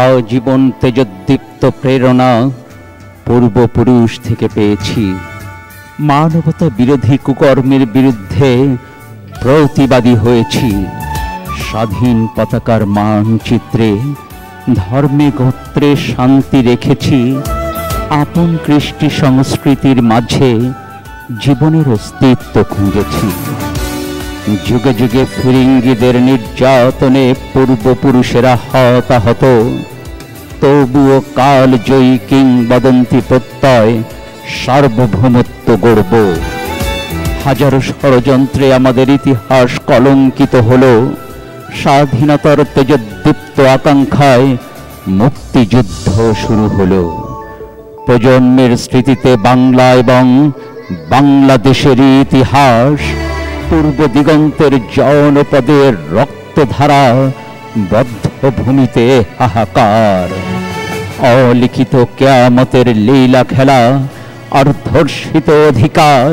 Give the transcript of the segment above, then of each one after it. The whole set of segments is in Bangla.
আজীবন তেজোদ্দীপ্ত প্রেরণা পূর্বপুরুষ থেকে পেয়েছি। মানবতা বিরোধী কুকর্মের বিরুদ্ধে প্রতিবাদী হয়েছি। স্বাধীন পতাকার মানচিত্রে ধর্মে গোত্রে শান্তি রেখেছি। আপন কৃষ্টি সংস্কৃতির মাঝে জীবনের অস্তিত্ব খুঁজেছি। যুগে যুগে ফিরিঙ্গিদের নির্যাতনে পূর্বপুরুষেরা হতাহত, তবুও কালজয়ী কিংবদন্তি প্রত্যয় সার্বভৌমত্ব গড়ব। হাজারো ষড়যন্ত্রে আমাদের ইতিহাস কলঙ্কিত হলো, স্বাধীনতার তেজোদ্দীপ্ত আকাঙ্ক্ষায় মুক্তিযুদ্ধ শুরু হলো। প্রজন্মের স্মৃতিতে বাংলা এবং বাংলাদেশের ইতিহাস, পূর্ব দিগন্তের জনপদের রক্তধারা, বদ্ধভূমিতে হাহাকার। অলিখিত কেয়ামতের লীলা খেলা আর ধর্ষিত অধিকার,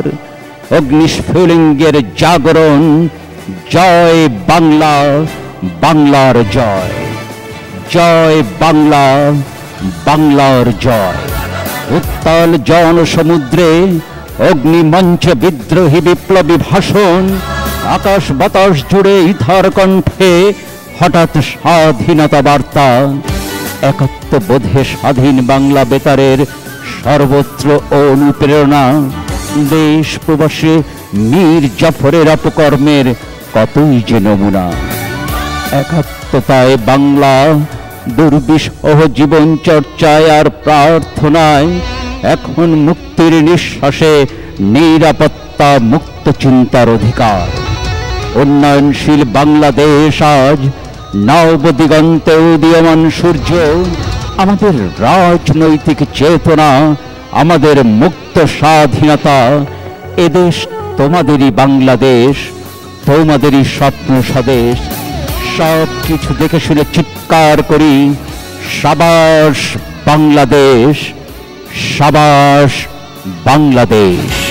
অগ্নিস্ফুলিঙ্গের জাগরণ। জয় বাংলা, বাংলার জয়। জয় বাংলা, বাংলার জয়। উত্তাল জনসমুদ্রে অগ্নিমঞ্চে বিদ্রোহী বিপ্লবী ভাষণ, আকাশ বাতাস জুড়ে ইথার কণ্ঠে হঠাৎ স্বাধীনতা বার্তা। একাত্মবোধে স্বাধীন বাংলা বেতারের সর্বত্র অনুপ্রেরণা। দেশ প্রবাসে মীর জাফরের অপকর্মের কতই যে নমুনা। একাত্মতায় বাংলা, দুর্বিষহ জীবন চর্চায় আর প্রার্থনায়, এখন মুক্তির নিঃশ্বাসে নিরাপত্তা, মুক্ত চিন্তার অধিকার। উন্নয়নশীল বাংলাদেশ আজ নবদিগন্তে উদীয়মান সূর্য। আমাদের রাজনৈতিক চেতনা, আমাদের মুক্ত স্বাধীনতা। এদেশ তোমাদেরই বাংলাদেশ, তোমাদেরই স্বপ্ন স্বদেশ। সব কিছু দেখে শুনে চিৎকার করি, সাবাস বাংলাদেশ, সাবাস বাংলাদেশ।